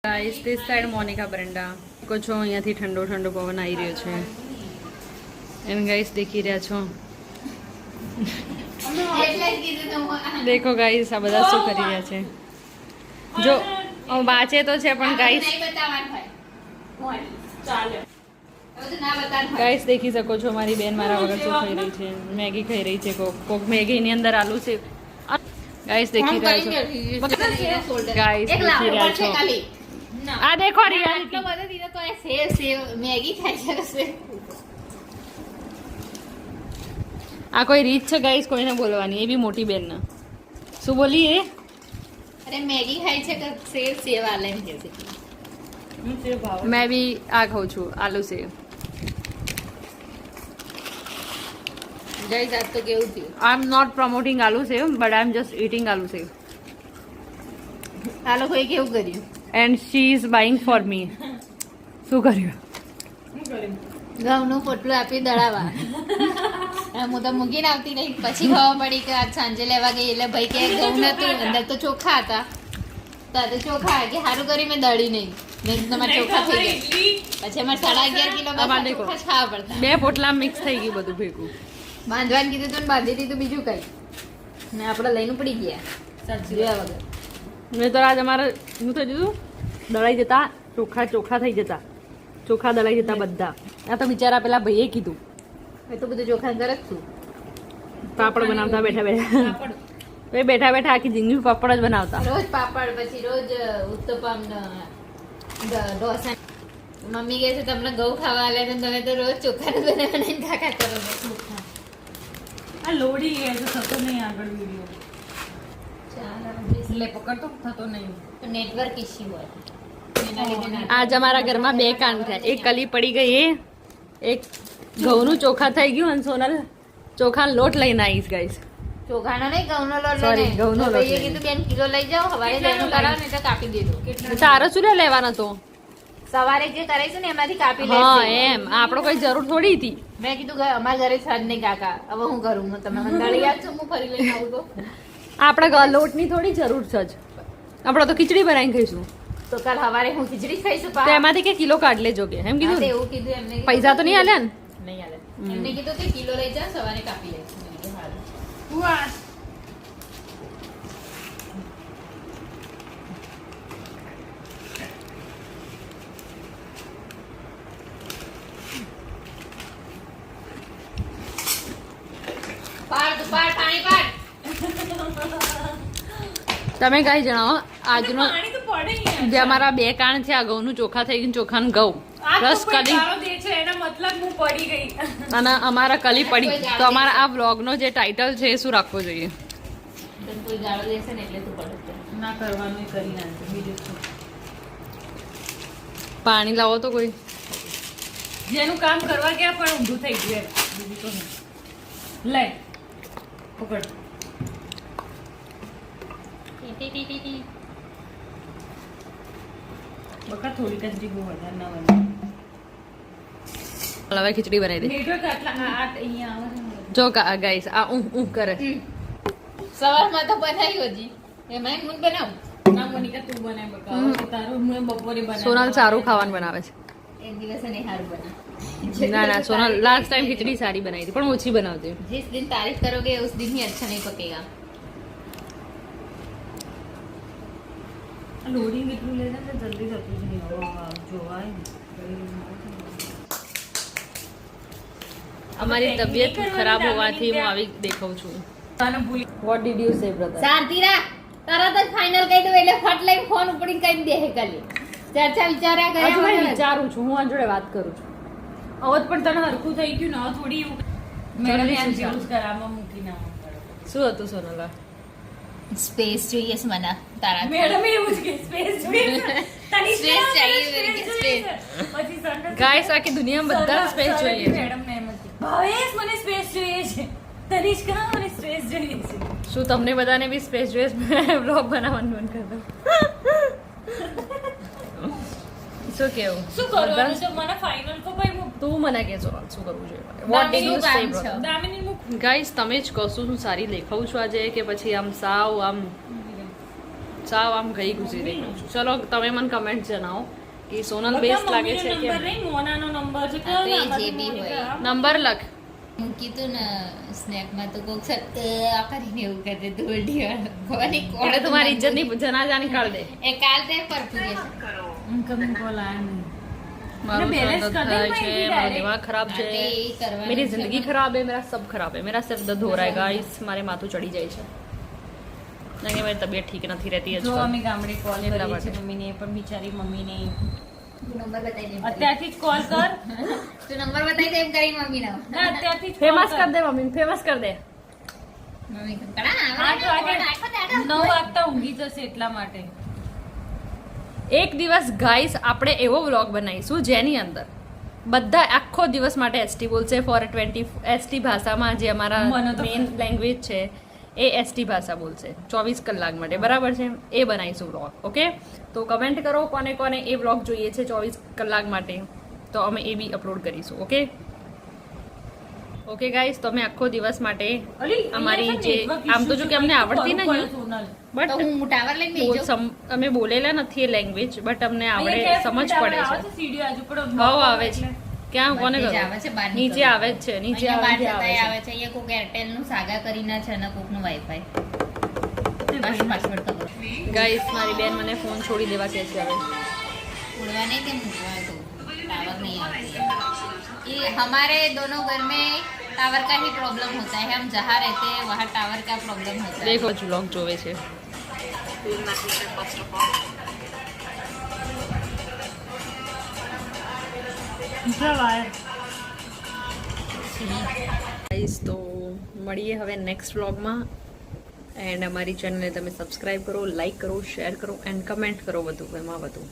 Guys this side Monika Baranda કો છો અહીંયાથી ઠંડો ઠંડો પવન આવી રહ્યો છે એન્ડ ગાઈસ દેખી રહ્યા છો દેખો ગાઈસ આ બધા શું કરી રહ્યા છે જો વાંચે તો છે પણ ગાઈસ ગાઈસ દેખી શકો છો મારી બેન મારા વગર શું ખાઈ રહી છે મેગી ખાઈ રહી છે કોક મેગી ની અંદર આલુ છે ગાઈસ દેખી રહ્યા છો ગાઈસ દેખી રહ્યા છો આ દેખો રિયાલિટી બધે દીધો તો સેવ સેવ મેગી ખાઈ છે આ કોઈ રીત છે ગાઈસ કોઈને બોલવાની એ બી મોટી બેન ના શું બોલી એ અરે મેગી ખાઈ છે કે સેવ સેવ આલે એમ કે છે મેં બી આ ખાઉં છું આલુ સેવ ગાઈસ આજ તો કેવું થયું I am not promoting aloo sev but I am just eating aloo sev આ લોકોએ કેવું કર્યું and she is buying for me શું કર્યું ઘઉંનું પોટલું આપી દળાવા હું તો મૂકીને આવતી રહી પછી ખબર પડી કે આજ સાંજે લેવા ગઈ એટલે ભાઈ કે ઘઉં નતું અંદર તો ચોખા હતા તો ચોખા કે સારું કરી મેં દળી નહીં તમારે ચોખા થઈ ગયા પછી અમારે 11.5 કિલો ચોખા ખાવા પડતા 2 પોટલા મિક્સ થઈ ગયું બધું ભેગું બાંધવાનું કીધું તું બાંધી દીધું બીજું કઈ ને આપણે લઈને પડી ગયા સાચી વગર મેં તો આજ અમારે શું થઈ જતું દળાઈ જતા ચોખા થઈ જતા ચોખા દળાઈ જતા બધા આ તો બિચારા પેલા ભાઈએ કીધું એ તો બધું ચોખા કરે જ છું પાપડ બનાવતા બેઠા બેઠા આખી જિંદગી પાપડ જ બનાવતા રોજ પાપડ પછી રોજ ઉત્તપમ ઢોસા મમ્મી કહે છે તમને ઘઉં ખાવા આલે તો તમે તો રોજ ચોખા બનાવીને ખાખા કરો આ લોડી એ તો થતો નહીં આગળ વિડિયો એટલે પકડતો થતો નહીં તો નેટવર્ક ઇશ્યુ હોય આજ અમારા ઘરમાં 2 કાંડ થયા એક કલી પડી ગઈ એક ઘઉંનું ચોખા થઈ ગયું અને સોનલ ચોખાનો લોટ લઈને આવીશ ગાઈસ ચોખાનો નહીં ઘઉંનો લોટ Sorry, ઘઉંનો લોટ ભાઈએ કીધું 2 કિલો લઈ જાઓ હવારે દહીંનું કરાવો ને તો કાપી દેજો તારે શું લેવાનો તો સવારે જે કરાઈશું ને એમાંથી કાપી હા લેશે એમ આપણો કોઈ જરૂર થોડી હતી મેં કીધું અમારા ઘરે છાજ નહીં કાકા હવે હું કરું તમે મંદાળી યાદ છો હું ફરી લઈને આવું તો આપણે લોટની થોડી જરૂર છે જ આપણે તો ખીચડી બનાવીને ખાઈશું તો કાલ હવારે હું ખીચડી ખાઈશું તો એમાંથી કે કિલો કાઢ લેજો કે એમ કીધું એવું કીધું એમને પૈસા તો નહીં આલ્યા ને નહીં આલે એમને કીધું કે કિલો લઈ જા સવારે કાપી લેશું મેં કીધું હારું પાડ પાણી પાડ તમે કઈ જણાવો આજનો જે અમારા 2 કાણ છે આ ઘઉંનું ચોખા થઈ ગયું ચોખાનું ઘઉં પ્લસ કલી અને અમારા કલી પડી તો અમારા આ વ્લોગનો જે ટાઇટલ છે એ શું રાખવો જોઈએ કોઈ ગાળો દેશે ને એટલે તું પડે ના કરવાનું કરી નાખે બીજું શું પાણી લાવો તો કોઈ જેનું કામ કરવા ગયા પણ ઊંધું થઈ ગયું બીજું તો નહીં લે પકડ બકા થોડીક જ જીગો વધારે ના બને હવે ખીચડી બનાવી દે જો ગાઈસ આ ઊં કરે સવારમાં તો બનાવ્યું હજી એમાં હું બનાવું ના મોનિકા તું બનાવ બકા તારું હું બપોરે બનાવ સોનલ સારું ખાવાનું બનાવે છે એક દિવસે નહીં સારું બના ના સોનલ લાસ્ટ ટાઈમ ખીચડી સારી બનાવી હતી પણ ઓછી બનાવતી जिस दिन तारीफ करोगे उस दिन ही अच्छा नहीं पकेगा લોડિંગ એટલું લે ને જલ્દી થતું જ નહીં જોવાય અમારી તબિયત ખરાબ હોવાથી હું આવી દેખાઉં છું what did you say brother શાંતિ રાખ તરત જ ફાઇનલ કહી દઉં એટલે ફટ લઈને ફોન ઉપડીને કહી દે હે કાલે ચર્ચા વિચાર્યા હજુ કર્યા મેં વિચારું છું હું આ જોડે વાત કરું છું અવત પણ તને હરખું થઈ ગયું ને થોડી મેડમ જેવું કરાવવા મૂકી ના શું હતું સોનલા સ્પેસ જોઈએ છે મને તારા મેડમ એવું જ કે સ્પેસ સ્પેસ चाहिए मेरे को स्पेस ગાઈસ આખી દુનિયામાં બધા સ્પેસ જોઈએ છે મેડમ ને એમ જ ભાવેશ મને સ્પેસ જોઈએ છે તનિષ્કા મને સ્પેસ જોઈએ છે શું તમને બધાને બી સ્પેસ જોઈએ વ્લોગ બનાવવાનું મન કરતો શું કેવું શું કરવાનું છે મને ફાઇનલ કો ભાઈ હું તું મને કે શું કરવું જોઈએ what did you say brother Damini મુક ગાઈસ તમે જ કહો શું સારી દેખાઉં છું આજે કે પછી આમ સાવ આમ સાવ આમ ગઈ ગુજરી રહી છું. ચલો તમે મને કમેન્ટ જણાવો કે સોનલ બેસ્ટ લાગે છે કે નંબર નહીં મોનાનો નંબર છે હા, કયો તો એ નંબર? જે બી હોય. નંબર લખ. હું કીધું ને સ્નેપમાં તો કોક સર આ કરીને એવું કરે દોઢી કોની કોણ એટલે તમારી ઇજ્જતની જનાજા નીકાળ દે. એ કાલ તે પર પૂરે ઇનકમિંગ કોલ આયા નહીં. મારું balance સર कर दर्द दे થાય છે, भाई મારું direct. दिमाग खराब તે છે, કરવાનું मेरी છે. जिंदगी खराब है, मेरा सब खराब है, मेरा सिर दर्द हो रहा है गाइस, मारे माथું ચડી જાય છે નહીં, મારી તબિયત ઠીક નથી રહેતી જો આજકાલ. અમે ગામડે કોલ એટલા કરીએ છીએ માટે. મમ્મીને પણ બિચારી મમ્મીને નંબર બતાવી દે અત્યારથી જ કોલ કર તું નંબર બતાવી દે એમ કરી મમ્મી ના ના અત્યારથી જ ફેમસ કર દે મમ્મી, ફેમસ કર દે. મમ્મી કડા 8 વાગે 9 વાગતા ઊંઘી જશે એટલા માટે. એક દિવસ ગાઈસ આપણે એવો વ્લોગ બનાવીશું જેની અંદર બધા આખો દિવસ માટે એસટી બોલશે ફોર 20 એસટી ભાષામાં, જે અમારા મને તો મેઇન લેંગ્વેજ છે એ એસટી ભાષા બોલશે 24 કલાક માટે, બરાબર છે? એ બનાવીશું વ્લોગ. ઓકે, તો કમેન્ટ કરો કોને કોને એ વ્લોગ જોઈએ છે 24 કલાક માટે, તો અમે એ બી અપલોડ કરીશું. ઓકે ઓકે ગાઈસ, તો અમે આખો દિવસ માટે અલી, અમારી અહીંયા છે જે network આમ તો issue જો છે, કે અમને કંઈક આવડતી કરવું નહીં, પડે સોનલ. તો બટ હું ટાવર લઈને બેસી જાઉં. અમે બોલેલા નથી એ લેંગ્વેજ, બટ અમને આવડે, અહીંયા સમજ ક્યાં પડે આવે છે. સીડી આજુ પણ ભાવ આવે છે. ક્યાં કોને બધે જ કરો? આવે છે, બહાર નીચે નીકળો. આવે જ છે, નીચે અહીંયા આવે બહાર છે, જતાંય આવે આવે છે. અહીંયા કોક એરટેલ નું સાગા કરીને છે અને કોક નું વાઈફાઈ તે બસ ભાઈ પાસવર્ડ ખબર છે. ગાઈસ મારી બેન મને ફોન છોડી દેવા કહે છે હવે. उड़वा नहीं के मुड़वा तो टावर नहीं आती है। ये हमारे दोनों घर में टावर का ही प्रॉब्लम होता है, हम जहाँ रहते हैं वहाँ टावर का प्रॉब्लम होता है। દેખો વ્લોગ જોવે છે. ગાઈસ તો મળીએ હવે નેક્સ્ટ વ્લોગમાં, એન્ડ અમારી ચેનલને તમે સબસ્ક્રાઇબ કરો, લાઈક કરો, શેર કરો એન્ડ કમેન્ટ કરો વધુ એમાં વધુ.